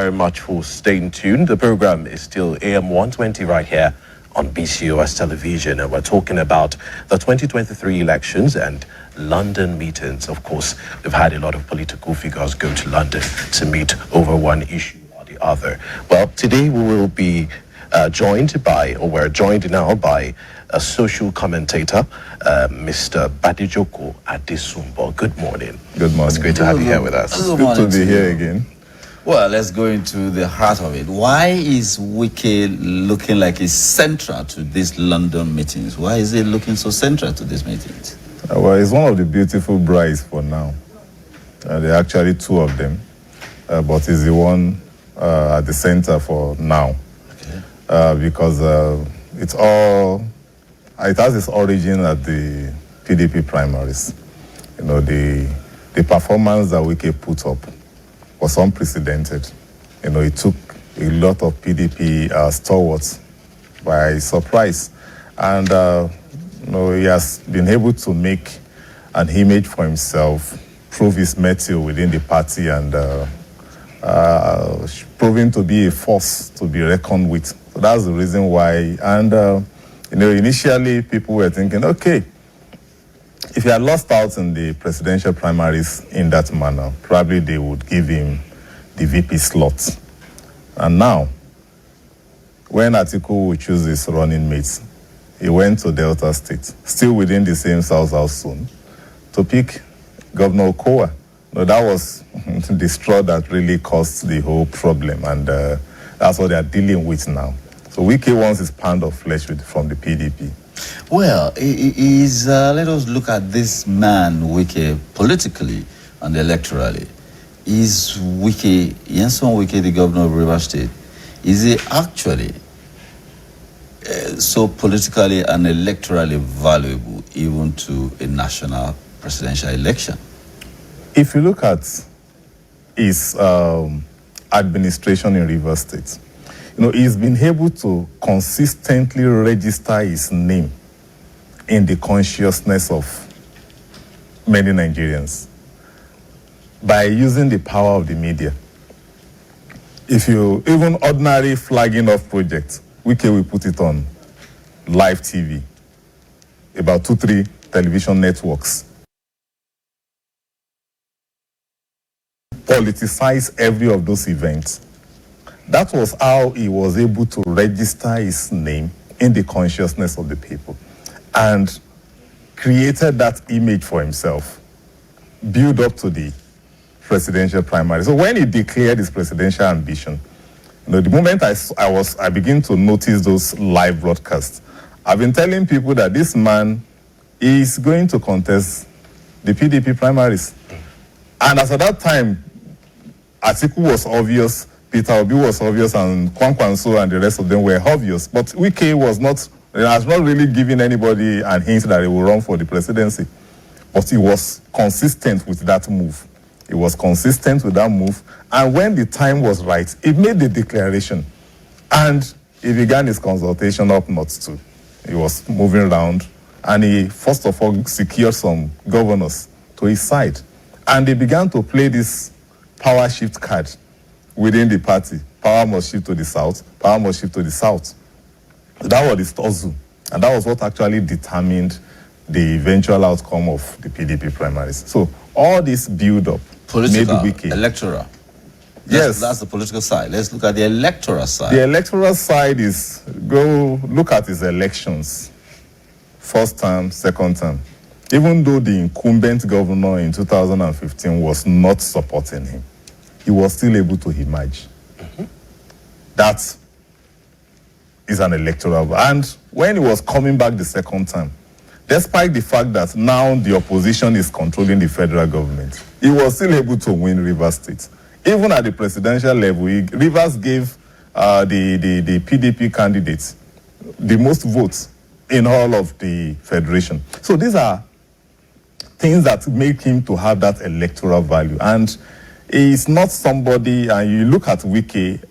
very much for staying tuned. The program is still AM 120 right here on BCOS television, and we're talking about the 2023 elections and London meetings. Of course, we've had a lot of political figures go to London to meet over one issue or the other. Well, today we will be we're joined now by a social commentator, Mr. Badejoko Adesumbo. Good morning. Good morning. It's great to have you here with us. Good to be here again. Well, let's go into the heart of it. Why is Wike looking like he's central to these London meetings? Why is he looking so central to these meetings? Well, he's one of the beautiful brides for now. There are actually two of them, but he's the one at the center for now. Okay. Because it has its origin at the PDP primaries. You know, the performance that Wike put up was unprecedented. You know, it took a lot of PDP stalwarts by surprise. And, he has been able to make an image for himself, prove his mettle within the party, and proving to be a force to be reckoned with. So that's the reason why. And, initially people were thinking, okay, if he had lost out in the presidential primaries in that manner, probably they would give him the VP slot. And now, when Atiku would choose his running mates, he went to Delta State, still within the same South House zone, to pick Governor Okowa. That was the straw that really caused the whole problem, and that's what they are dealing with now. So Wike wants his pound of flesh from the PDP. Well, let us look at this man, Wike, politically and electorally. Is Wike, Nyesom Wike, the governor of Rivers State, is he actually so politically and electorally valuable even to a national presidential election? If you look at his administration in Rivers State, he's been able to consistently register his name in the consciousness of many Nigerians by using the power of the media. Even ordinary flagging of projects, Wike will put it on live TV, about 2-3 television networks. Politicize every of those events. That was how he was able to register his name in the consciousness of the people and created that image for himself, build up to the presidential primary. So when he declared his presidential ambition, the moment I begin to notice those live broadcasts, I've been telling people that this man is going to contest the PDP primaries. And as at that time, Atiku was obvious, Peter Obi was obvious, and Kwankwanso and the rest of them were obvious. But Wike has not really given anybody an hint that he will run for the presidency. But he was consistent with that move. He was consistent with that move. And when the time was right, he made the declaration. And he began his consultation up north too. He was moving around. And he, first of all, secured some governors to his side. And they began to play this power shift card within the party. Power must shift to the south. Power must shift to the south. That was the Stozu. And that was what actually determined the eventual outcome of the PDP primaries. So all this build-up made Wike electoral. Yes. That's the political side. Let's look at the electoral side. The electoral side is, go look at his elections. First term, second term. Even though the incumbent governor in 2015 was not supporting him, he was still able to emerge. Mm-hmm. That is an electoral. And when he was coming back the second time, despite the fact that now the opposition is controlling the federal government, he was still able to win Rivers State. Even at the presidential level, Rivers gave the PDP candidates the most votes in all of the federation. So these are things that make him to have that electoral value. And he's not somebody, and you look at Wike,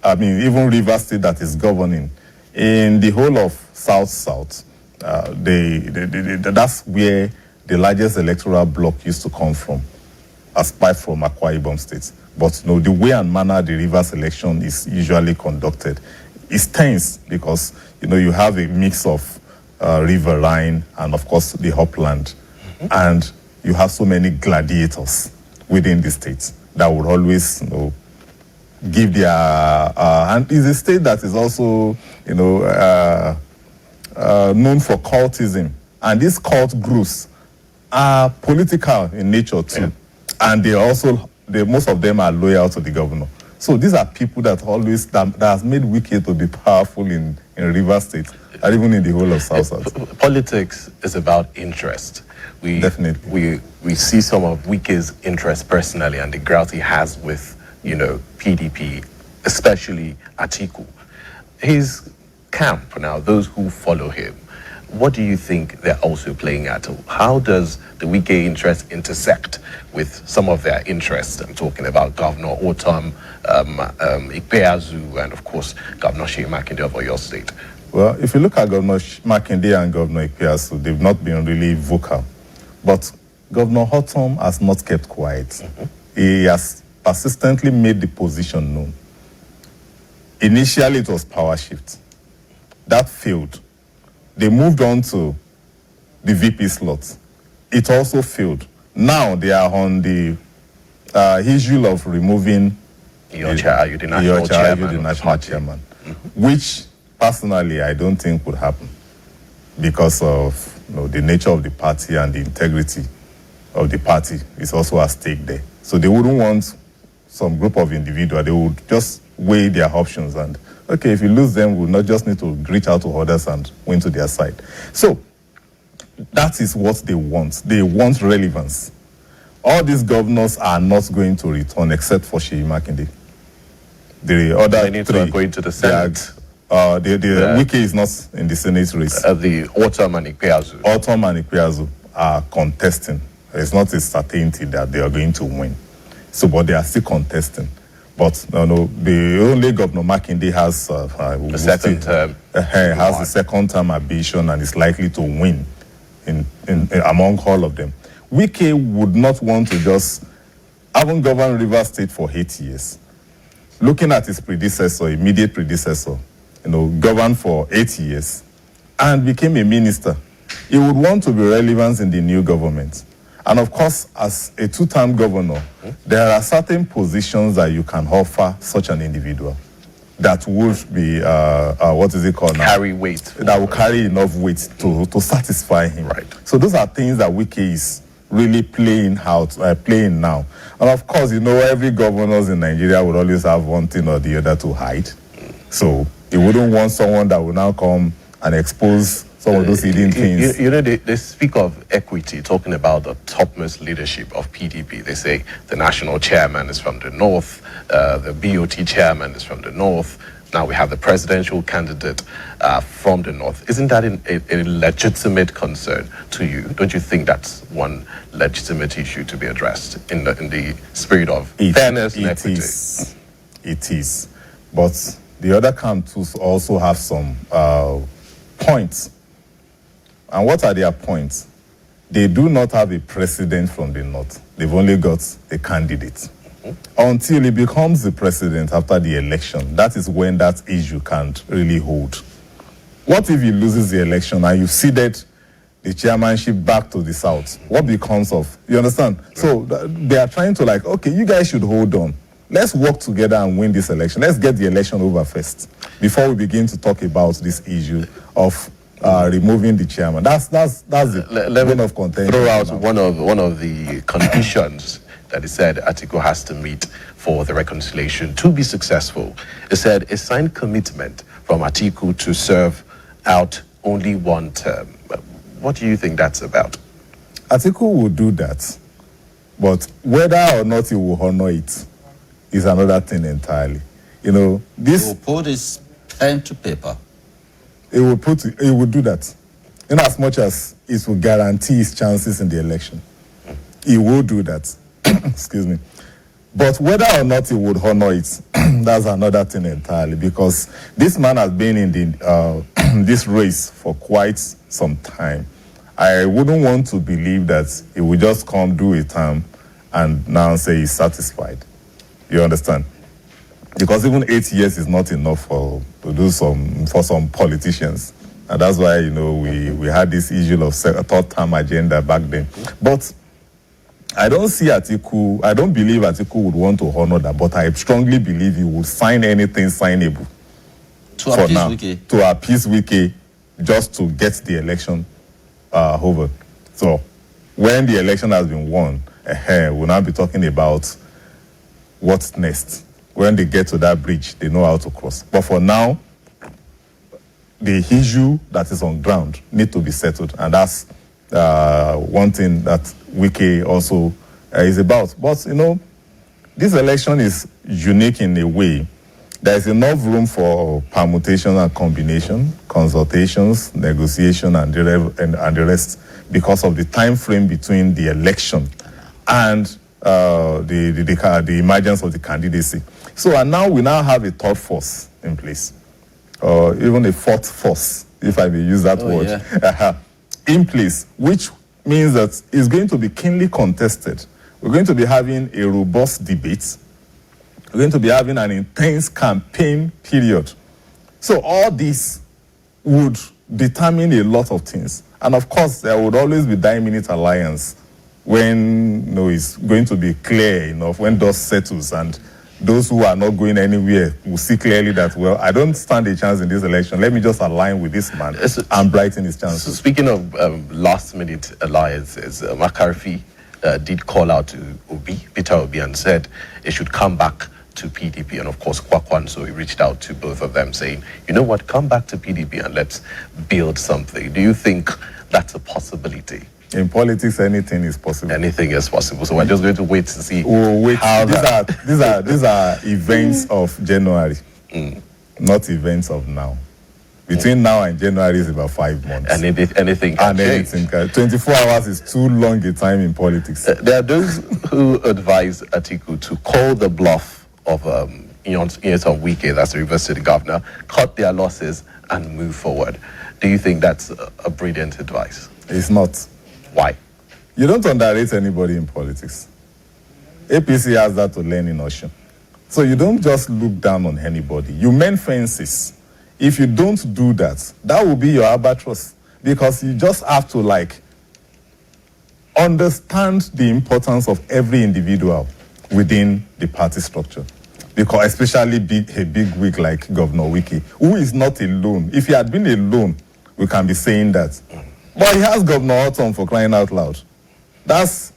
even Rivers State that is governing, in the whole of South-South, that's where the largest electoral bloc used to come from. a spy from Akwa Ibom State. But the way and manner the Rivers election is usually conducted is tense because you have a mix of riverine and of course the upland, and you have so many gladiators within the state that would always give their and it's a state that is also known for cultism, and these cult groups are political in nature too, and most of them are loyal to the governor. So these are people that has made Wike to be powerful in Rivers State and even in the whole of South. Politics is about interest. Definitely. We see some of Wike's interest personally and the grout he has with PDP, especially Atiku. His camp now, those who follow him, what do you think they're also playing at? How does the Wike interest intersect with some of their interests? I'm talking about Governor Otom, Ikpeazu, and of course, Governor Seyi Makinde of Oyo State. Well, if you look at Governor Makinde and Governor Ikpeazu, they've not been really vocal. But Governor Otom has not kept quiet. He has persistently made the position known. Initially, it was power shift. That failed. They moved on to the VP slot. It also failed. Now they are on the issue of removing the national chairman, which personally I don't think would happen because of the nature of the party and the integrity of the party is also at stake there. So they wouldn't want some group of individuals. They would just weigh their options and, okay, if you lose them, we'll not just need to reach out to others and win to their side. So that is what they want. They want relevance. All these governors are not going to return except for Seyi Makinde. The other three are going to the Senate. Wike is not in the Senate race. The Otom and Ikpeazu. Otom and Ikpeazu are contesting. It's not a certainty that they are going to win. So, but they are still contesting. But the only Governor Makinde has the second term. Has the second term ambition and is likely to win in among all of them. Wike would not want to just haven't governed Rivers State for 8 years. Looking at his predecessor, immediate predecessor, governed for 8 years and became a minister. He would want to be relevant in the new government. And of course, as a two-term governor, there are certain positions that you can offer such an individual that would be, what is it called now? Carry weight. That will carry enough weight to satisfy him. Right. So those are things that Wike is really playing now. And of course, every governor in Nigeria would always have one thing or the other to hide. So he wouldn't want someone that will now come and expose some of those hidden things. They speak of equity, talking about the topmost leadership of PDP. They say the national chairman is from the north, the BOT chairman is from the north. Now we have the presidential candidate from the north. Isn't that a legitimate concern to you? Don't you think that's one legitimate issue to be addressed in the spirit of fairness and equity? It is. But the other camps also have some points. And what are their points? They do not have a president from the north. They've only got a candidate. Until he becomes the president after the election, that is when that issue can't really hold. What if he loses the election and you ceded the chairmanship back to the south? What becomes of, you understand? So they are trying to okay, you guys should hold on. Let's work together and win this election. Let's get the election over first before we begin to talk about this issue of removing the chairman. That's the bone of contention. Throw out one of the conditions that he said Atiku has to meet for the reconciliation to be successful. He said a signed commitment from Atiku to serve out only one term. What do you think that's about? Atiku will do that, but whether or not he will honor it is another thing entirely. This will put his pen to paper. He will do that, in as much as it will guarantee his chances in the election. He will do that. Excuse me. But whether or not he would honor it, that's another thing entirely, because this man has been in this race for quite some time. I wouldn't want to believe that he would just come do a term and now say he's satisfied. You understand? Because even 8 years is not enough for some politicians. And that's why, we had this issue of a third-term agenda back then. But I don't see Atiku, I don't believe Atiku would want to honor that, but I strongly believe he would sign anything signable to appease Wike. To appease Wike, just to get the election over. So when the election has been won, we'll now be talking about what's next. When they get to that bridge, they know how to cross. But for now, the issue that is on ground need to be settled, and that's one thing that Wike also is about. But this election is unique in a way. There is enough room for permutation and combination, consultations, negotiation, and the rest, because of the time frame between the election and the emergence of the candidacy. So and now we now have a third force in place, or even a fourth force, if I may use that word, in place, which means that it's going to be keenly contested. We're going to be having a robust debate. We're going to be having an intense campaign period. So all this would determine a lot of things. And of course, there would always be 9-minute alliance when it's going to be clear enough, when dust settles, and those who are not going anywhere will see clearly that, well, I don't stand a chance in this election. Let me just align with this man and brighten his chances. So speaking of last-minute alliances, McCarthy did call out to Peter Obi, and said it should come back to PDP. And of course, Kwakwan, so he reached out to both of them saying, you know what, come back to PDP and let's build something. Do you think that's a possibility? In politics, anything is possible. Anything is possible. So we're just going to wait to see. We'll wait. These are events of January, not events of now. Between now and January is about 5 months. And anything can change. 24 hours is too long a time in politics. There are those who advise Atiku to call the bluff of Nyesom Wike, that's the Rivers State governor, cut their losses and move forward. Do you think that's a brilliant advice? It's not. Why? You don't underrate anybody in politics. APC has that to learn in Osun. So you don't just look down on anybody. You mend fences. If you don't do that, that will be your albatross. Because you just have to understand the importance of every individual within the party structure. Because especially a big wig like Governor Wike, who is not alone. If he had been alone, we can be saying that. But he has Governor Otom, for crying out loud. That's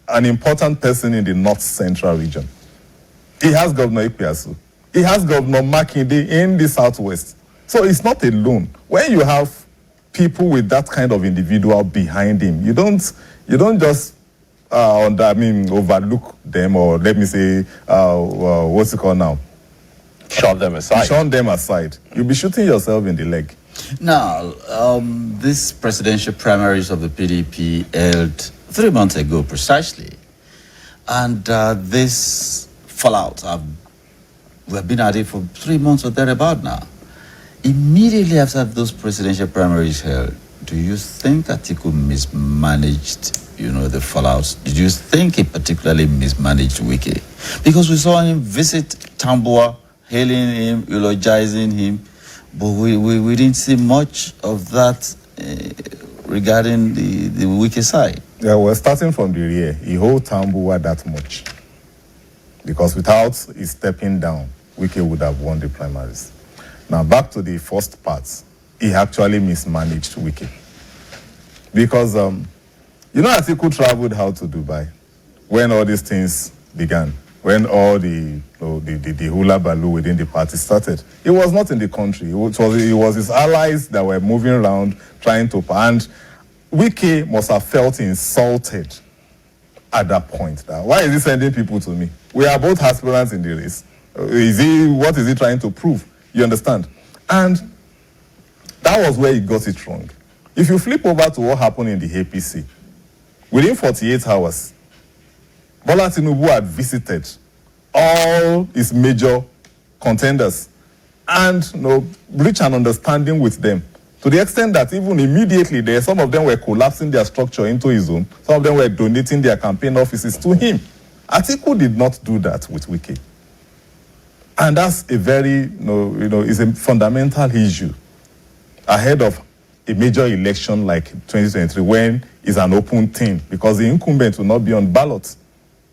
an important person in the North Central region. He has Governor Ikpeasu. He has Governor Makinde in the Southwest. So it's not alone. When you have people with that kind of individual behind him, you don't just overlook them, or let me say, what's it called now? Shun them aside. Shun them aside. You'll be shooting yourself in the leg. Now, this presidential primaries of the PDP held 3 months ago precisely. And this fallout, we've been at it for 3 months or thereabout now. Immediately after those presidential primaries held, do you think Atiku mismanaged, the fallouts? Did you think he particularly mismanaged Wike? Because we saw him visit Tambuwal, hailing him, eulogizing him, but we didn't see much of that regarding the Wike side. Yeah, we're starting from the rear. He holds Tambuwal that much. Because without his stepping down, Wike would have won the primaries. Now, back to the first part. He actually mismanaged Wike. Because, Atiku traveled out to Dubai when all these things began, when all the hula baloo within the party started. He was not in the country. It was his allies that were moving around trying to... And Wike must have felt insulted at that point. Why is he sending people to me? We are both aspirants in the race. What is he trying to prove? You understand? And that was where he got it wrong. If you flip over to what happened in the APC, within 48 hours, Bola Tinubu had visited all his major contenders and reached an understanding with them, to the extent that even immediately some of them were collapsing their structure into his own. Some of them were donating their campaign offices to him. Atiku did not do that with Wike. And that's a very, is a fundamental issue ahead of a major election like 2023 when it's an open thing because the incumbent will not be on ballot.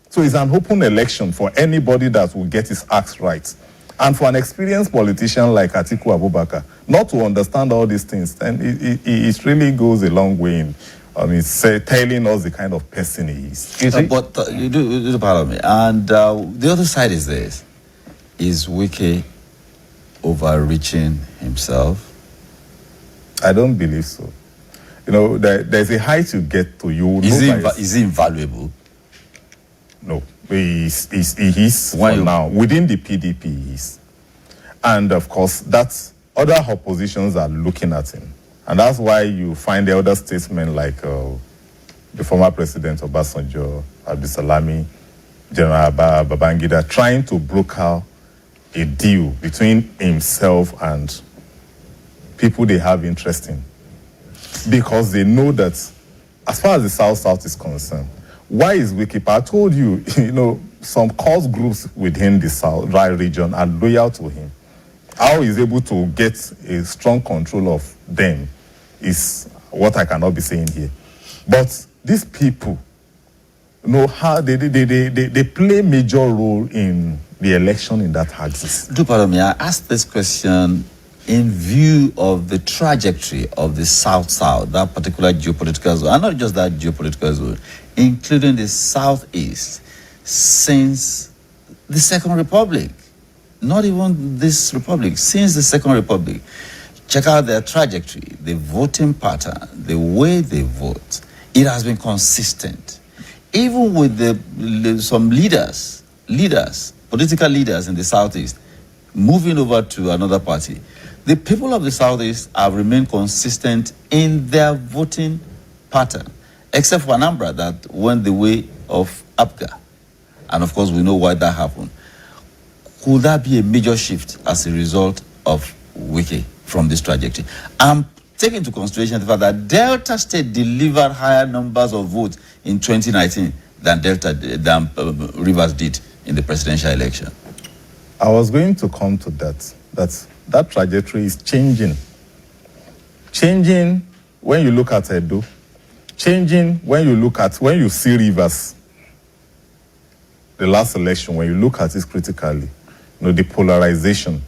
So it's an open election for anybody that will get his acts right. And for an experienced politician like Atiku Abubakar, not to understand all these things, then it really goes a long way in telling us the kind of person he is. But you do pardon me. And the other side is this. Is Wike overreaching himself? I don't believe so. There's a height you get to. Is he invaluable? No. He is now. Within the PDP, he is. And of course, other oppositions are looking at him. And that's why you find the other statesmen like the former president Obasanjo, Abdulsalami, General Babangida, trying to broker a deal between himself and people they have interest in. Because they know that as far as the South is concerned, why is Wike? I told you, some cause groups within the South region are loyal to him. How he's able to get a strong control of them is what I cannot be saying here. But these people know how they play major role in the election in that axis. Do pardon me, I asked this question in view of the trajectory of the South-South, that particular geopolitical zone, and not just that geopolitical zone, including the Southeast, since the Second Republic. Not even this republic, since the Second Republic. Check out their trajectory, the voting pattern, the way they vote. It has been consistent. Even with some leaders, political leaders in the Southeast, moving over to another party, the people of the Southeast have remained consistent in their voting pattern, except for Anambra that went the way of APGA. And of course, we know why that happened. Could that be a major shift as a result of Wike from this trajectory? I'm taking into consideration the fact that Delta State delivered higher numbers of votes in 2019 than Rivers did in the presidential election. I was going to come to that trajectory is changing. Changing when you look at Edo. Changing when you see Rivers. The last election, when you look at it critically, the polarization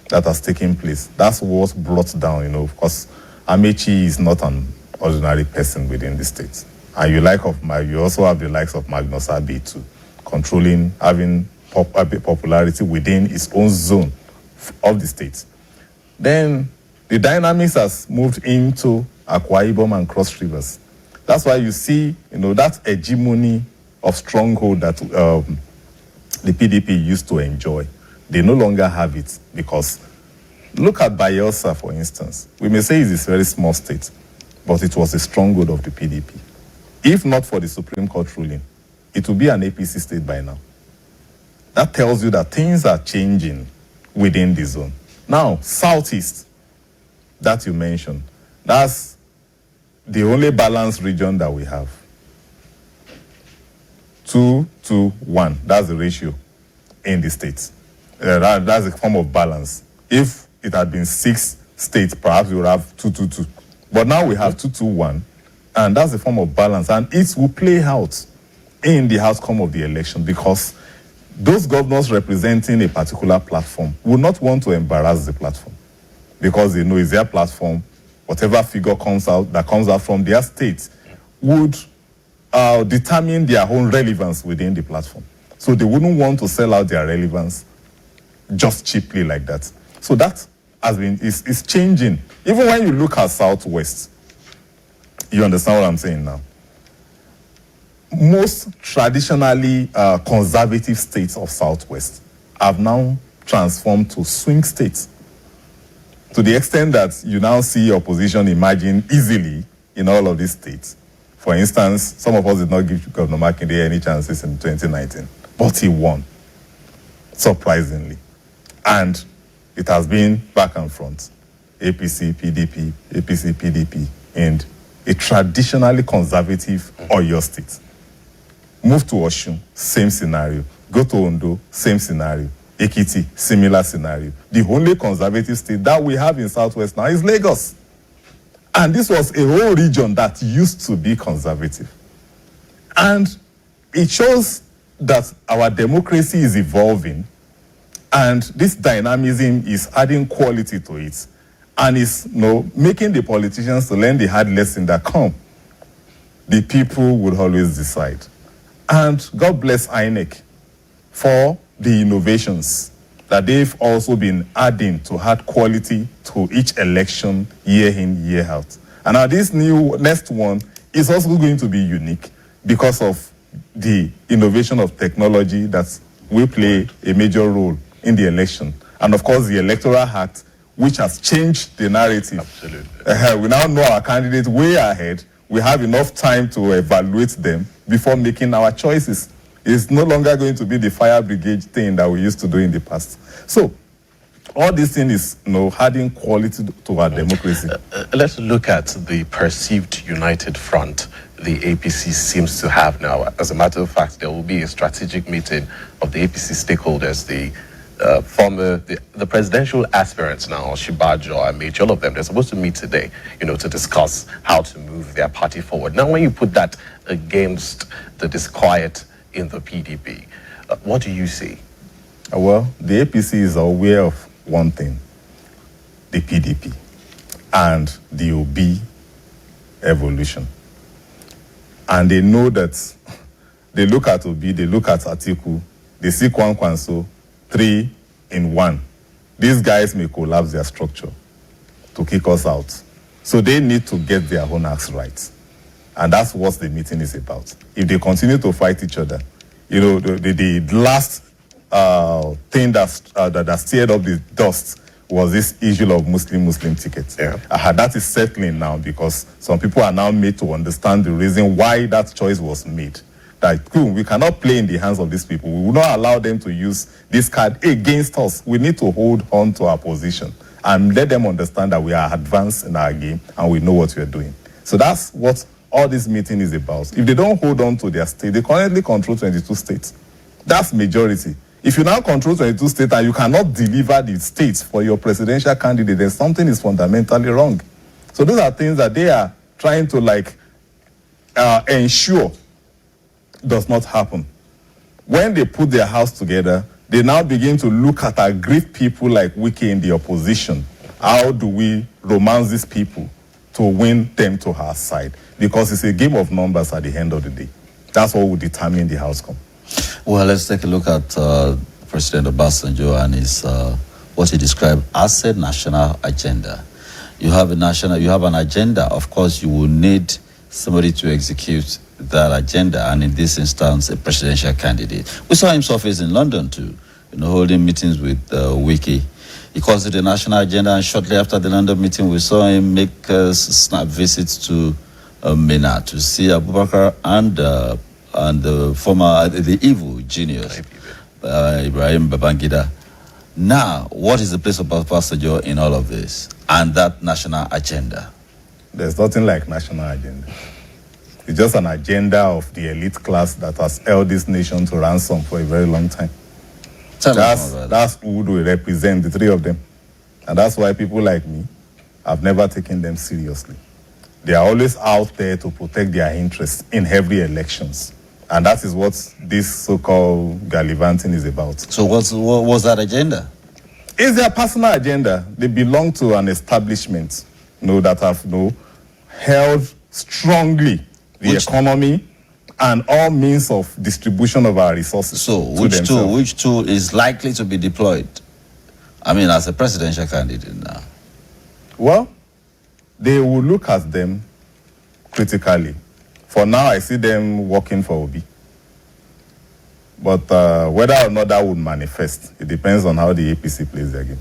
that has taken place. That's what's brought down, of course, Amechi is not an ordinary person within the state. And you also have the likes of Magnus Abe too, having popularity within its own zone of the state. Then the dynamics has moved into Akwa Ibom and Cross Rivers. That's why you see, that hegemony of stronghold that the PDP used to enjoy. They no longer have it because look at Bayelsa, for instance. We may say it's a very small state, but it was a stronghold of the PDP. If not for the Supreme Court ruling, it would be an APC state by now. That tells you that things are changing within the zone. Now, Southeast, that you mentioned, that's the only balanced region that we have. 2-1, that's the ratio in the states. That's a form of balance. If it had been 6 states, perhaps we would have 2-2. But now we have 2-1, and that's a form of balance. And it will play out in the outcome of the election because those governors representing a particular platform will not want to embarrass the platform because they know it's their platform. Whatever figure comes out from their state would determine their own relevance within the platform. So they wouldn't want to sell out their relevance just cheaply like that. So that is changing. Even when you look at Southwest, you understand what I'm saying now. Most traditionally conservative states of Southwest have now transformed to swing states to the extent that you now see opposition emerging easily in all of these states. For instance, some of us did not give Governor Makinde any chances in 2019, but he won, surprisingly. And it has been back and front, APC, PDP, APC, PDP, and a traditionally conservative Oyo state. Move to Osun, same scenario. Go to Ondo, same scenario. Ekiti, similar scenario. The only conservative state that we have in Southwest now is Lagos. And this was a whole region that used to be conservative. And it shows that our democracy is evolving, and this dynamism is adding quality to it, and is making the politicians to learn the hard lesson that the people would always decide. And God bless INEC for the innovations that they've also been adding to add quality to each election year in, year out. And now this next one is also going to be unique because of the innovation of technology that will play a major role in the election. And of course, the Electoral Act, which has changed the narrative. Absolutely. We now know our candidates way ahead. We have enough time to evaluate them before making our choices. It's no longer going to be the fire brigade thing that we used to do in the past. So, all this thing is adding quality to our democracy. Let's look at the perceived united front the APC seems to have now. As a matter of fact, there will be a strategic meeting of the APC stakeholders, the presidential aspirants now, Shibajo, Amaechi, all of them. They're supposed to meet today, to discuss how to move their party forward. Now, when you put that against the disquiet in the PDP, what do you see? Well, the APC is aware of one thing, the PDP and the OB evolution. And they know that they look at Obi, they look at Atiku, they see Kwankwanso, 3 in 1. These guys may collapse their structure to kick us out. So they need to get their own acts right. And that's what the meeting is about. If they continue to fight each other, the last thing that stirred up the dust was this issue of Muslim tickets. Yeah. That is settling now because some people are now made to understand the reason why that choice was made. That we cannot play in the hands of these people. We will not allow them to use this card against us. We need to hold on to our position and let them understand that we are advanced in our game and we know what we are doing. So that's what all this meeting is about. If they don't hold on to their state, they currently control 22 states. That's majority. If you now control 22 states and you cannot deliver the states for your presidential candidate, then something is fundamentally wrong. So those are things that they are trying to ensure does not happen. When they put their house together, they now begin to look at aggrieved people like Wike in the opposition. How do we romance these people to win them to our side? Because it's a game of numbers at the end of the day. That's what will determine the outcome. Well, let's take a look at President Obasanjo and his what he described as a national agenda. You have an agenda. Of course, you will need somebody to execute that agenda, and in this instance, a presidential candidate. We saw him surface in London too, holding meetings with Wike. He calls it a national agenda, and shortly after the London meeting, we saw him make snap visits to Minna to see Abubakar and the evil genius, Ibrahim Babangida. Now, what is the place of Obasanjo in all of this and that national agenda? There's nothing like national agenda. It's just an agenda of the elite class that has held this nation to ransom for a very long time. That's who we represent, the three of them. And that's why people like me have never taken them seriously. They are always out there to protect their interests in every elections. And that is what this so-called gallivanting is about. So what was that agenda? It's their personal agenda. They belong to an establishment that have held strongly the economy and all means of distribution of our resources. So which tool is likely to be deployed? I mean, as a presidential candidate now. Well, they will look at them critically. For now, I see them working for Obi. But whether or not that would manifest, it depends on how the APC plays their game.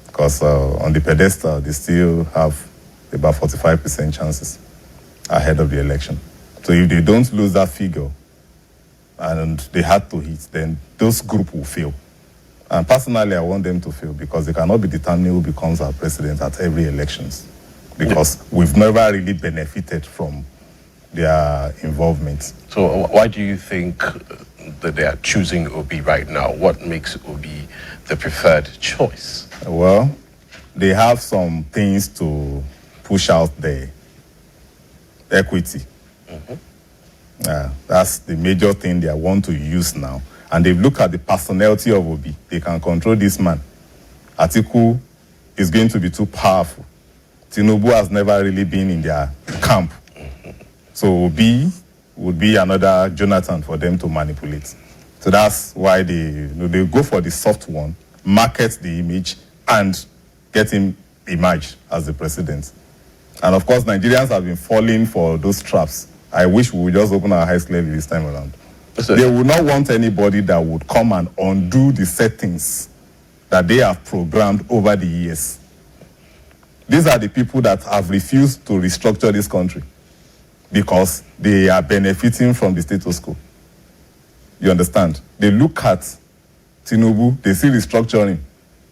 Because on the pedestal, they still have about 45% chances ahead of the election. So if they don't lose that figure and they had to hit, then those group will fail. And personally, I want them to fail because they cannot be determining who becomes our president at every elections. Because we've never really benefited from their involvement. So why do you think that they are choosing Obi right now? What makes Obi the preferred choice? Well, they have some things to push out there. Equity. That's the major thing they want to use now. And they've looked at the personality of Obi. They can control this man. Atiku is going to be too powerful. Tinubu has never really been in their camp. So Obi would be another Jonathan for them to manipulate. So that's why they go for the soft one, market the image, and get him emerged as the president. And of course, Nigerians have been falling for those traps. I wish we would just open our eyes clearly this time around. They would not want anybody that would come and undo the settings that they have programmed over the years. These are the people that have refused to restructure this country because they are benefiting from the status quo. You understand? They look at Tinubu, they see restructuring.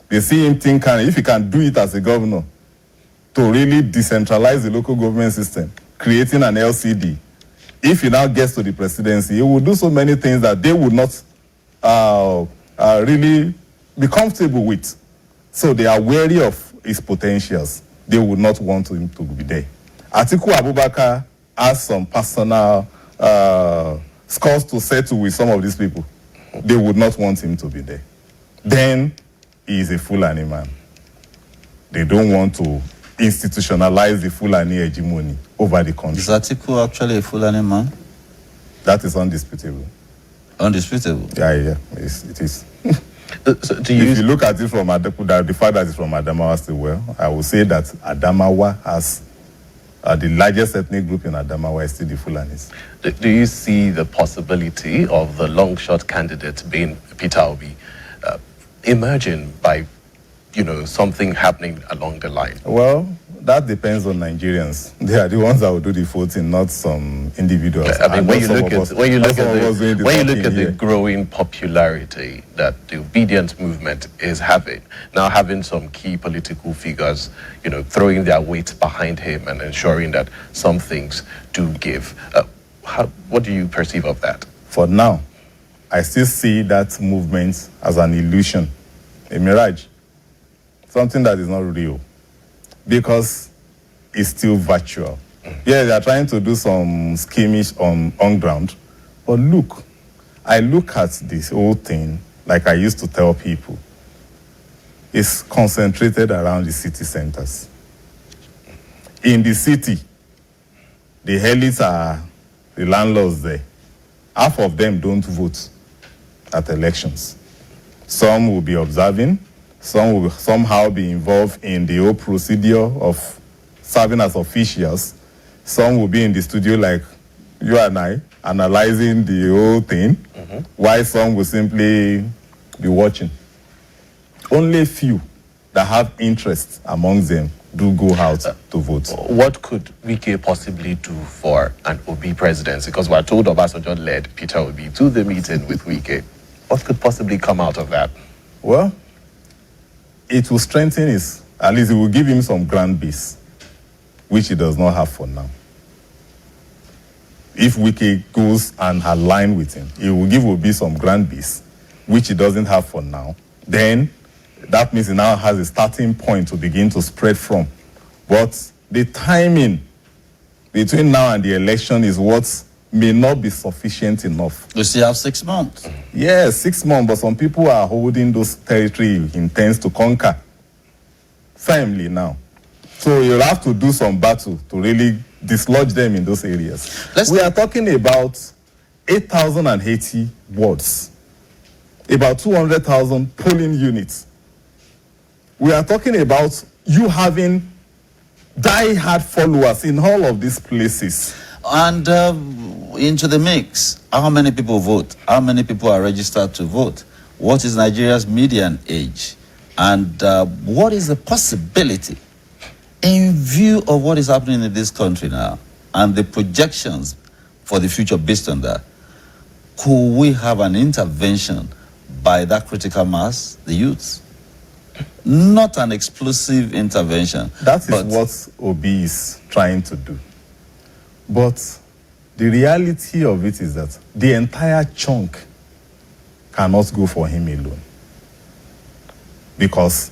They see him think, if he can do it as a governor, to really decentralize the local government system, creating an LCD. If he now gets to the presidency, he will do so many things that they would not really be comfortable with. So they are wary of his potentials. They would not want him to be there. Atiku Abubakar has some personal scores to settle with some of these people. They would not want him to be there. Then he is a Fulani man. They don't want to institutionalize the Fulani hegemony over the country. Is Atiku actually a Fulani man? That is undisputable. Undisputable? Yeah, it is. So do you if you look at it from the fact that it's from Adamawa still well, I would say that Adamawa has the largest ethnic group in Adamawa is still the Fulanis. Do you see the possibility of the long shot candidate being Peter Obi emerging by, something happening along the line? Well, that depends on Nigerians. They are the ones that will do the voting, not some individuals. I mean, when you look at the growing popularity that the obedient movement is having, now having some key political figures, throwing their weight behind him and ensuring that some things do give. What do you perceive of that? For now, I still see that movement as an illusion, a mirage, something that is not real, because it's still virtual. Yeah, they are trying to do some skirmish on ground, but look, I look at this whole thing like I used to tell people. It's concentrated around the city centers. In the city, the elites are the landlords there. Half of them don't vote at elections. Some will be observing, some will somehow be involved in the whole procedure of serving as officials. Some will be in the studio like you and I, analyzing the whole thing, while some will simply be watching. Only few that have interest amongst them do go out to vote. What could Wike possibly do for an Obi presidency? Because we're told Obasanjo led Peter Obi to the meeting with Wike. What could possibly come out of that? Well, it will strengthen at least it will give him some grand base, which he does not have for now. If Wike goes and align with him, it will give Obi some grand base, which he doesn't have for now. Then that means he now has a starting point to begin to spread from. But the timing between now and the election is what may not be sufficient enough. You still have 6 months. Yes, 6 months, but some people are holding those territory he intends to conquer firmly now. So you'll have to do some battle to really dislodge them in those areas. We are talking about 8,080 wards, about 200,000 polling units. We are talking about you having die-hard followers in all of these places. And into the mix, how many people vote? How many people are registered to vote? What is Nigeria's median age? And what is the possibility, in view of what is happening in this country now, and the projections for the future based on that, could we have an intervention by that critical mass, the youths? Not an explosive intervention. That is what Obi is trying to do. But The reality of it is that the entire chunk cannot go for him alone. Because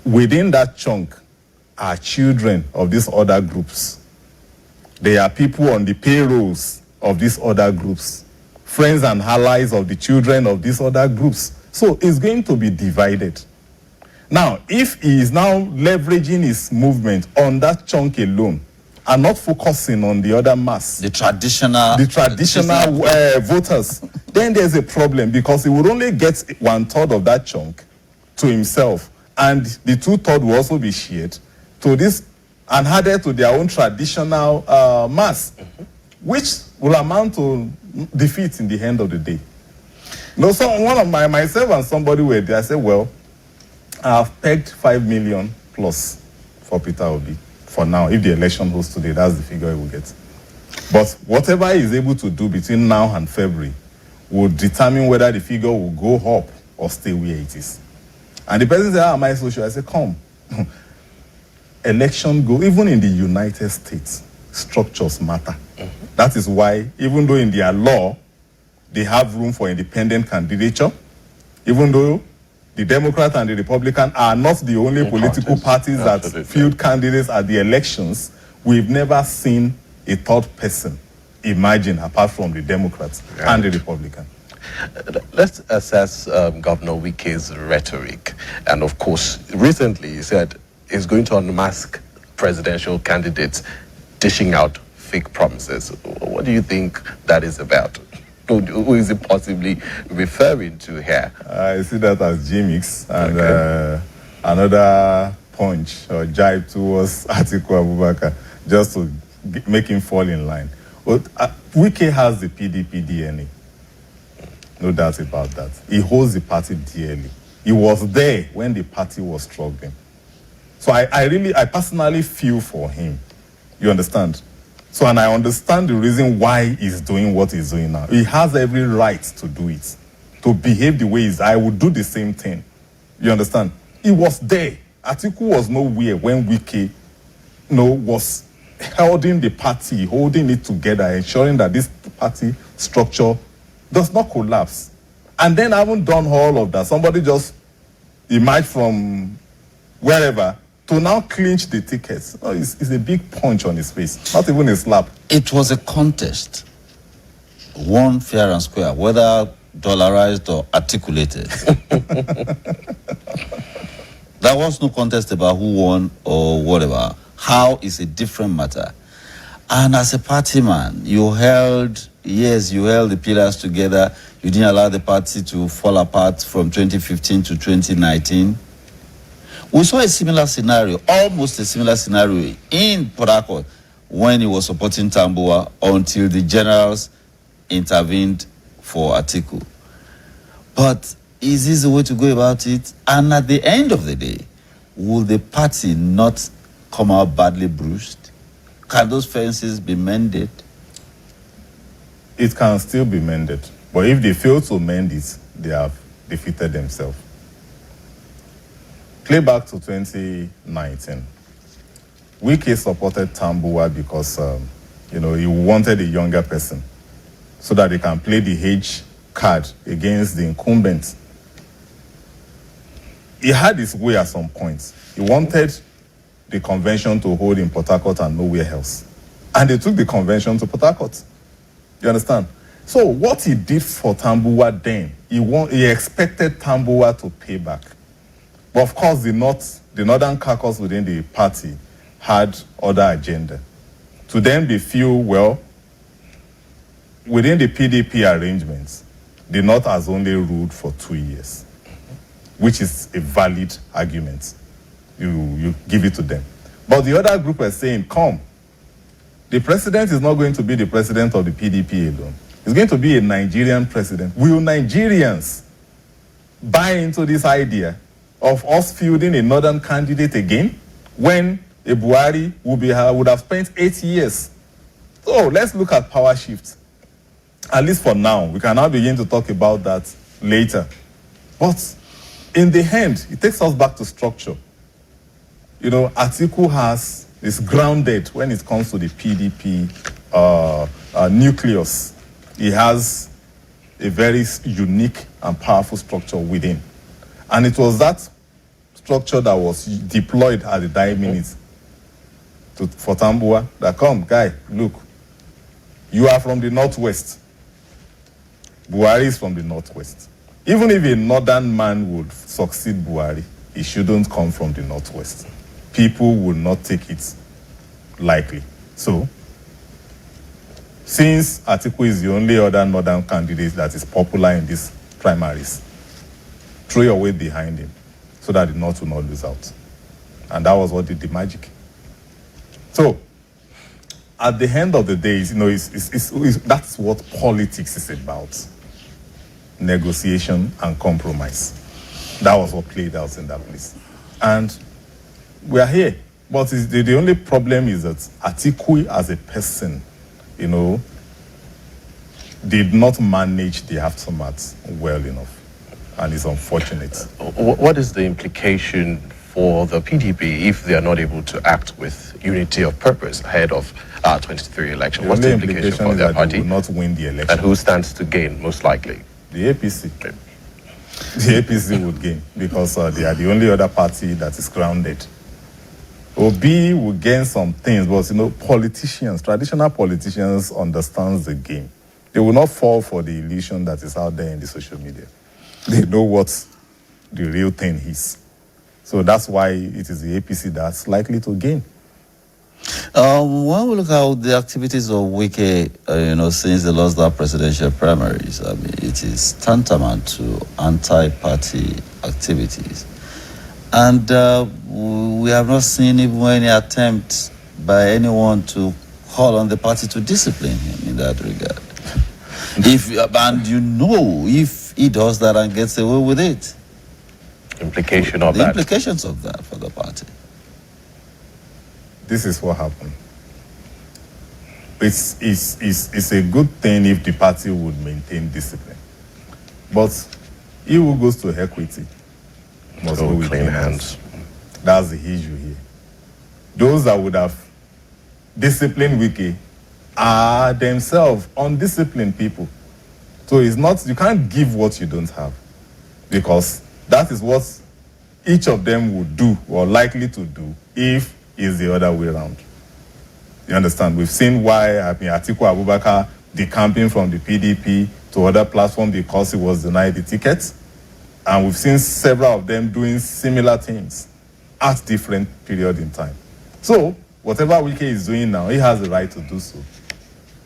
within that chunk are children of these other groups. There are people on the payrolls of these other groups, friends and allies of the children of these other groups. So it's going to be divided. Now, if he is now leveraging his movement on that chunk alone and not focusing on the other mass, The traditional voters, then there's a problem, because he would only get 1/3 of that chunk to himself, and the 2/3 will also be shared to this and added to their own traditional mass, which will amount to defeat in the end of the day. No, so one of myself and somebody were there. I said, well, I've pegged 5 million plus for Peter Obi for now. If the election holds today, that's the figure he will get. But whatever he is able to do between now and February will determine whether the figure will go up or stay where it is. And the person said, how am I so sure? I said, come. Election go, even in the United States, structures matter. That is why, even though in their law, they have room for independent candidature, even though the Democrat and the Republican are not the only political parties that field candidates at the elections, we've never seen a third person emerging apart from the Democrats and the Republican. Let's assess Governor Wike's rhetoric. And of course, recently he said he's going to unmask presidential candidates dishing out fake promises. What do you think that is about? Who is it possibly referring to here? I see that as gimmicks and another punch or jibe towards Atiku Abubakar, just to make him fall in line. But Wike has the PDP DNA. No doubt about that. He holds the party dearly. He was there when the party was struggling. So I personally feel for him. You understand? So, and I understand the reason why he's doing what he's doing now. He has every right to do it, to behave the way he's. I would do the same thing. You understand? He was there. Atiku was nowhere when Wike, was holding the party, holding it together, ensuring that this party structure does not collapse. And then I haven't done all of that. Somebody just emerged from wherever to now clinch the tickets. Oh, it's a big punch on his face, not even a slap. It was a contest, won fair and square, whether dollarized or articulated. There was no contest about who won or whatever. How is a different matter. And as a party man, you held the pillars together. You didn't allow the party to fall apart from 2015 to 2019. We saw a similar scenario, almost a similar scenario in Port Harcourt when he was supporting Tambuwal until the generals intervened for Atiku. But is this the way to go about it? And at the end of the day, will the party not come out badly bruised? Can those fences be mended? It can still be mended. But if they fail to mend it, they have defeated themselves. Play back to 2019. Wike supported Tambuwal because, he wanted a younger person so that they can play the age card against the incumbent. He had his way at some point. He wanted the convention to hold in Port Harcourt and nowhere else. And they took the convention to Port Harcourt. You understand? So what he did for Tambuwal then, he expected Tambuwal to pay back. But of course, the northern caucus within the party had other agenda. To them, they feel, within the PDP arrangements, the North has only ruled for 2 years, which is a valid argument. You give it to them. But the other group are saying, come, the president is not going to be the president of the PDP alone. He's going to be a Nigerian president. Will Nigerians buy into this idea of us fielding a northern candidate again when a Buhari would have spent 8 years? So let's look at power shift. At least for now. We can now begin to talk about that later. But in the end, it takes us back to structure. Atiku is grounded when it comes to the PDP nucleus. It has a very unique and powerful structure within. And it was that structure that was deployed at the dying minutes for Tambuwa that, come, guy, look, you are from the northwest. Buhari is from the northwest. Even if a northern man would succeed Buhari, he shouldn't come from the northwest. People will not take it lightly. So, since Atiku is the only other northern candidate that is popular in these primaries, throw your weight behind him so that the North will not lose out. And that was what did the magic. So, at the end of the day, that's what politics is about. Negotiation and compromise. That was what played out in that place. And we are here. But the only problem is that Atiku as a person, did not manage the aftermath well enough. And it's unfortunate. What is the implication for the PDP if they are not able to act with unity of purpose ahead of 23 election? What's the implication for their party? They will not win the election. And who stands to gain most likely? The APC. The APC would gain because they are the only other party that is grounded. Obi will gain some things, but politicians, traditional politicians understand the game. They will not fall for the illusion that is out there in the social media. They know what the real thing is. So that's why it is the APC that's likely to gain. When we look at the activities of Wike, since they lost that presidential primaries, I mean, it is tantamount to anti-party activities. And we have not seen even any attempt by anyone to call on the party to discipline him in that regard. If he does that and gets away with it, implication of the that. implications of that for the party. This is what happened. It's a good thing if the party would maintain discipline. But he who goes to equity must go with clean hands. That's the issue here. Those that would have disciplined Wike are themselves undisciplined people. So it's not, you can't give what you don't have, because that is what each of them would do or likely to do if it's the other way around. You understand? We've seen why Atiku Abubakar decamping from the PDP to other platforms because he was denied the ticket. And we've seen several of them doing similar things at different periods in time. So, whatever Wike is doing now, he has the right to do so.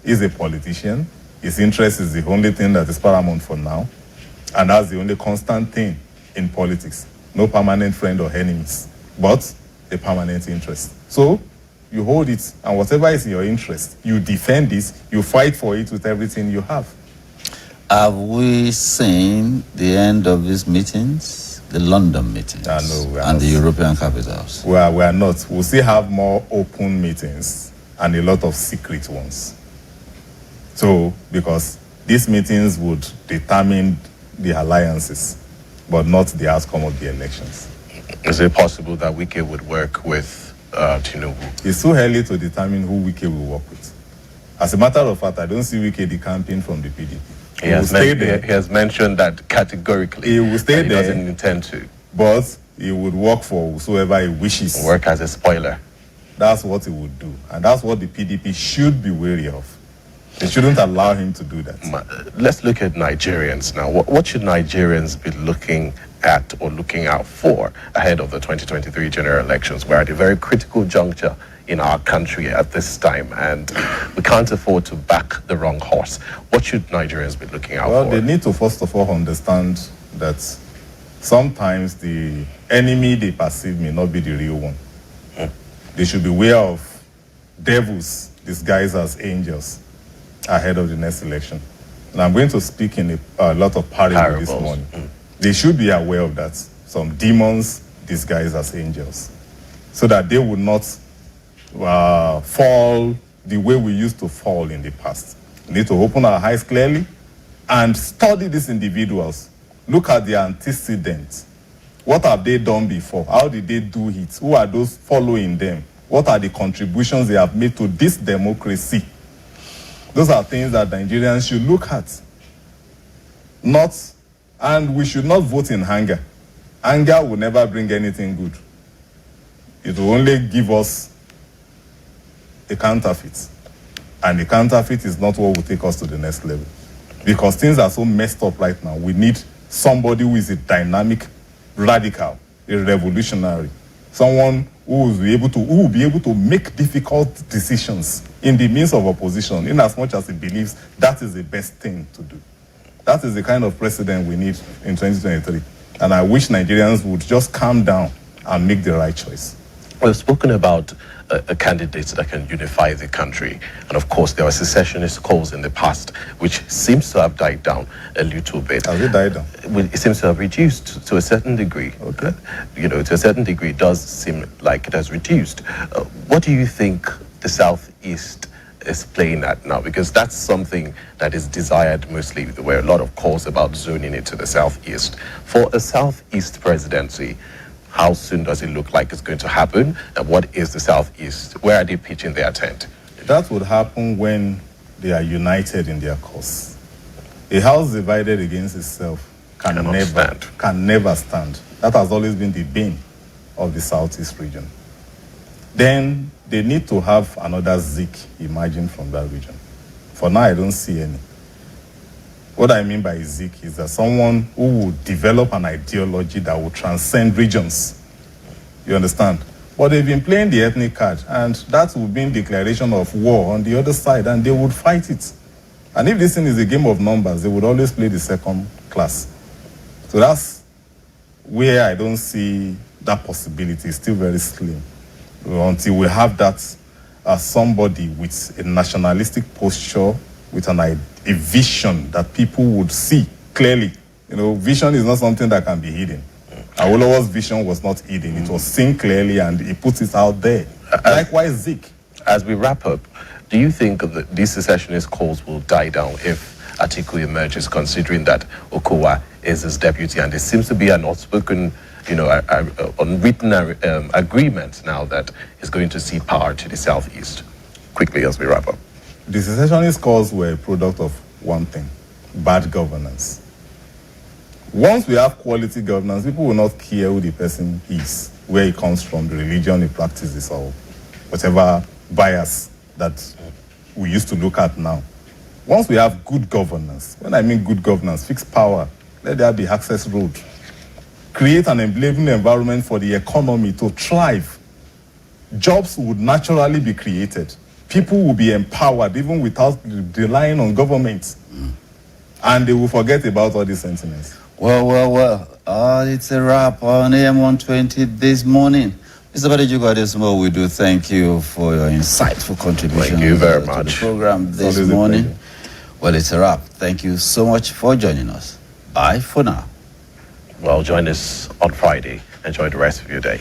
He's a politician. His interest is the only thing that is paramount for now. And that's the only constant thing in politics. No permanent friend or enemies, but a permanent interest. So, you hold it, and whatever is in your interest, you defend it, you fight for it with everything you have. Have we seen the end of these meetings, the London meetings, no, we are and not. the European capitals? We are not. We'll still have more open meetings and a lot of secret ones. So, because these meetings would determine the alliances, but not the outcome of the elections. Is it possible that Wike would work with Tinubu? It's too early to determine who Wike will work with. As a matter of fact, I don't see Wike decamping from the PDP. He has mentioned that categorically. He will stay he there. Doesn't intend to. But he would work for whoever he wishes. Work as a spoiler. That's what he would do. And that's what the PDP should be wary of. They shouldn't allow him to do that. Let's look at Nigerians now. What should Nigerians be looking at or looking out for ahead of the 2023 general elections? We're at a very critical juncture in our country at this time, and we can't afford to back the wrong horse. What should Nigerians be looking out for? Well, they need to first of all understand that sometimes the enemy they perceive may not be the real one. They should be aware of devils disguised as angels ahead of the next election. And I'm going to speak in a lot of parables this morning. They should be aware of that. Some demons disguised as angels, so that they would not fall the way we used to fall in the past. We need to open our eyes clearly and study these individuals. Look at their antecedents. What have they done before? How did they do it? Who are those following them? What are the contributions they have made to this democracy? Those are things that Nigerians should look at. And we should not vote in anger. Anger will never bring anything good. It will only give us a counterfeit. And a counterfeit is not what will take us to the next level. Because things are so messed up right now. We need somebody who is a dynamic radical, a revolutionary, someone who will be able to make difficult decisions in the midst of opposition, in as much as he believes that is the best thing to do. That is the kind of president we need in 2023. And I wish Nigerians would just calm down and make the right choice. We've spoken about a candidate that can unify the country. And of course, there were secessionist calls in the past, which seems to have died down a little bit. Has it died down? It seems to have reduced to a certain degree. Okay. To a certain degree, it does seem like it has reduced. What do you think the Southeast is playing at now? Because that's something that is desired mostly. There were a lot of calls about zoning it to the Southeast. For a Southeast presidency, how soon does it look like it's going to happen? And what is the Southeast? Where are they pitching their tent? That would happen when they are united in their cause. A house divided against itself can never stand. That has always been the bane of the Southeast region. Then they need to have another Zik emerging from that region. For now, I don't see any. What I mean by Zik is that someone who will develop an ideology that will transcend regions. You understand? But they've been playing the ethnic card, and that will be a declaration of war on the other side, and they would fight it. And if this thing is a game of numbers, they would always play the second class. So that's where I don't see that possibility. It's still very slim. Until we have that somebody with a nationalistic posture, with a vision that people would see clearly. Vision is not something that can be hidden. Awolowo's vision was not hidden. It was seen clearly, and he puts it out there. Likewise, Zik. As we wrap up, do you think that these secessionist calls will die down if Atiku emerges, considering that Okowa is his deputy, and there seems to be an outspoken, unwritten agreement now that he's going to cede power to the Southeast? Quickly, as we wrap up. The secessionist calls were a product of one thing: bad governance. Once we have quality governance, people will not care who the person is, where he comes from, the religion he practices, or whatever bias that we used to look at now. Once we have good governance, when I mean good governance, fixed power, let there be access road, create an enabling environment for the economy to thrive, jobs would naturally be created. People will be empowered even without relying on government. And they will forget about all these sentiments. Well. It's a wrap on AM 120 this morning. Mr. Badejugo Adesimo, we do thank you for your insightful contribution. Thank you very much. To the program this morning. Well, it's a wrap. Thank you so much for joining us. Bye for now. Well, join us on Friday. Enjoy the rest of your day.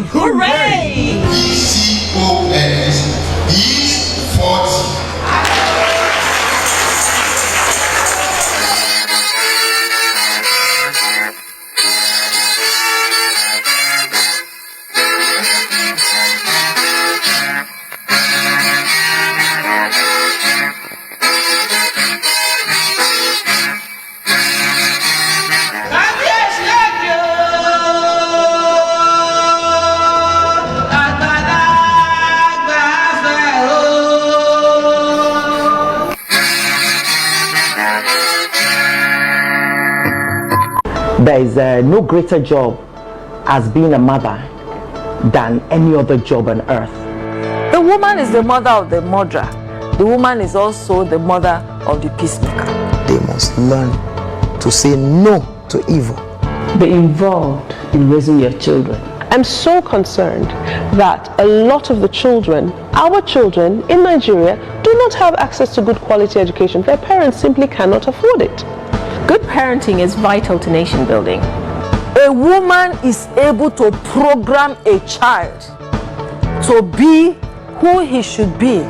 Hooray! ECOS East 40. There is no greater job as being a mother than any other job on earth. The woman is the mother of the mother. The woman is also the mother of the peacemaker. They must learn to say no to evil. Be involved in raising your children. I'm so concerned that a lot of the children, our children in Nigeria, do not have access to good quality education. Their parents simply cannot afford it. Good parenting is vital to nation building. A woman is able to program a child to be who he should be.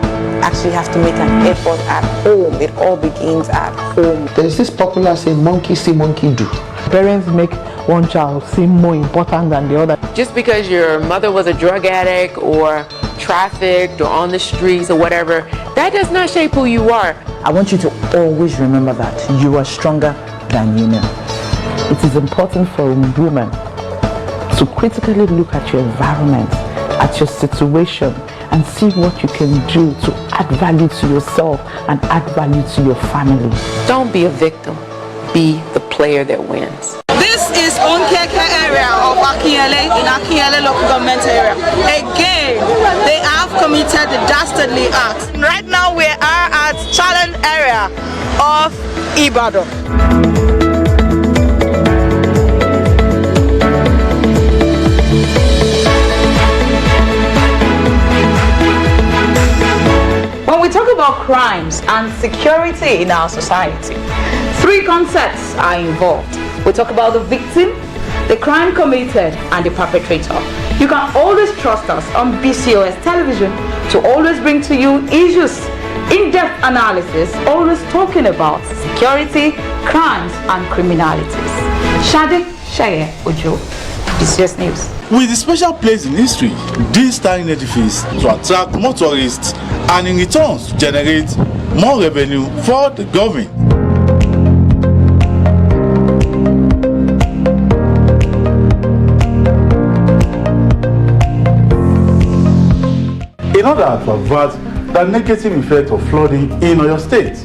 Actually have to make an effort at home. It all begins at home. There's this popular saying, monkey see, monkey do. Parents make one child seem more important than the other. Just because your mother was a drug addict or trafficked or on the streets or whatever, that does not shape who you are. I want you to always remember that you are stronger than you know. It is important for women to critically look at your environment, at your situation, and see what you can do to add value to yourself and add value to your family. Don't be a victim. Be the player that wins. This is Onkeke area of Akinyele in Akinyele local government area. Again, they have committed the dastardly act. Right now we are at Challenge area of Ibadan. When we talk about crimes and security in our society, three concepts are involved. We talk about the victim, the crime committed, and the perpetrator. You can always trust us on BCOS television to always bring to you issues, in-depth analysis, always talking about security, crimes, and criminalities. Shadi Shaye Ojo, BCOS News. With a special place in history, this tiny edifice to attract more tourists and in return to generate more revenue for the government. In order to avert the negative effect of flooding in Oyo State,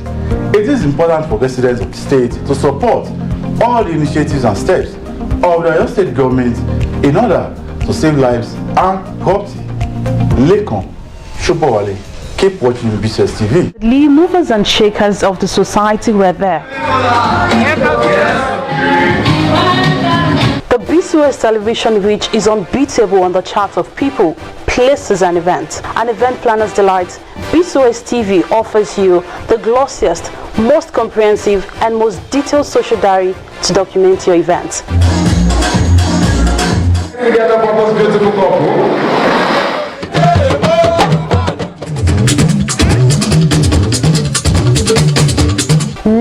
it is important for residents of the state to support all the initiatives and steps of the Oyo State government in order to save lives and property. Lekon Shopawale, keep watching BCOS TV. The movers and shakers of the society were there. The BCOS television reach is unbeatable on the chart of people, places, and events. An event planner's delight, BCOS TV offers you the glossiest, most comprehensive, and most detailed social diary to document your event. Beautiful couple.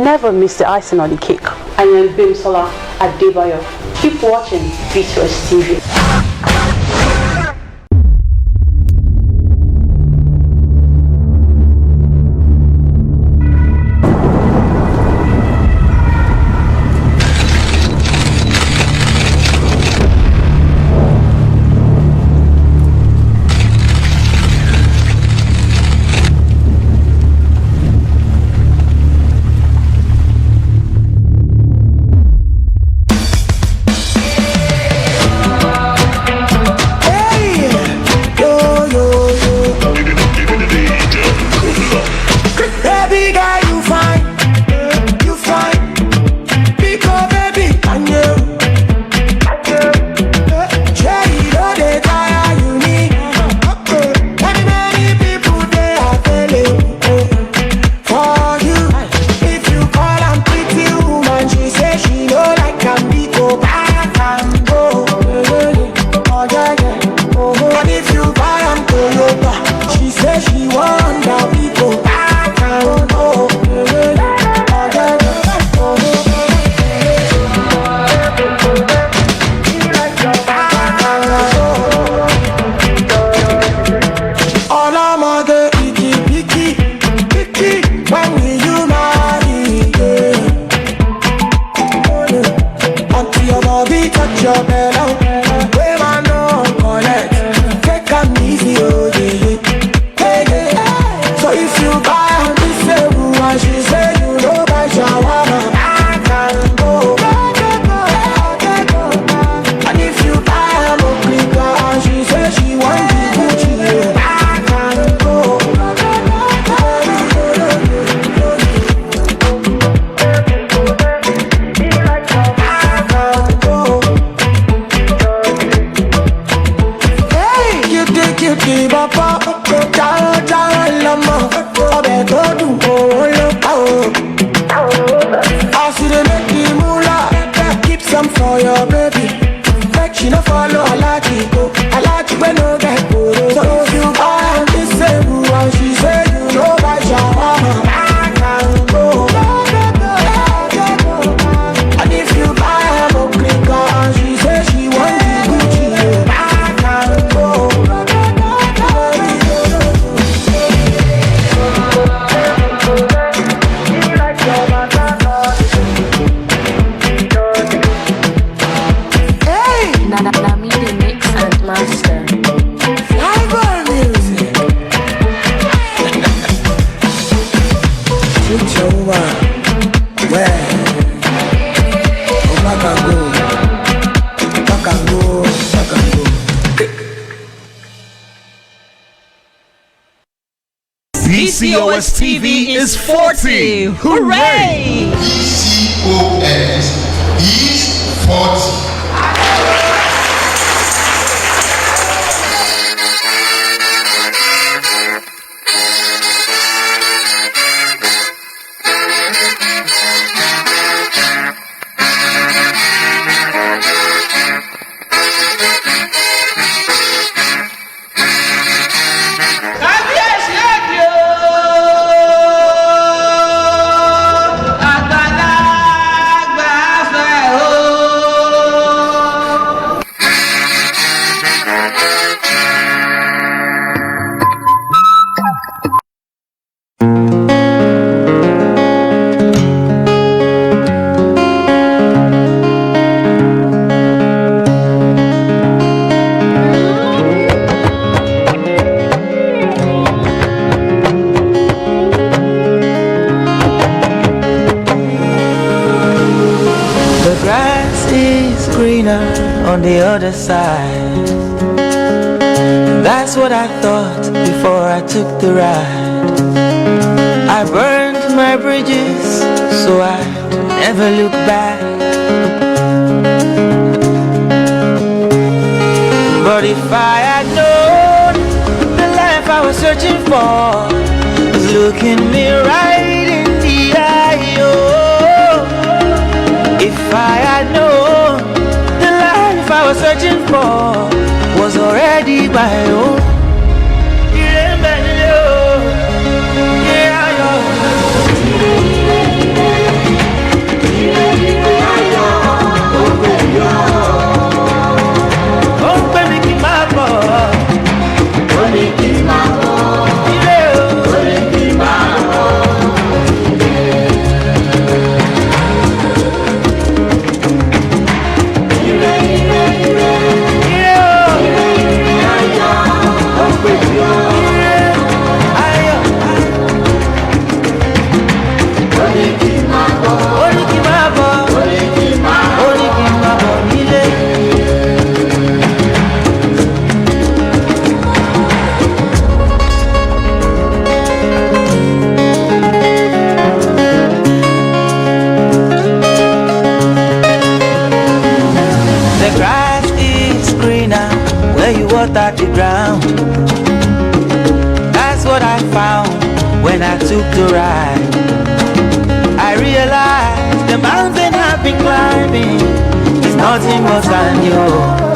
Never miss the icing on the cake. I am Bimsola Adebayo. Keep watching BCOS TV. BCOS TV is 40. Hooray! BCOS is 40. On the other side, that's what I thought before I took the ride. I burned my bridges so I never look back. But if I had known the life I was searching for was looking me right in the eye, oh, if I had known I was searching for was already my own. At the ground, that's what I found when I took the ride. I realized the mountain I've been climbing is nothing more than you.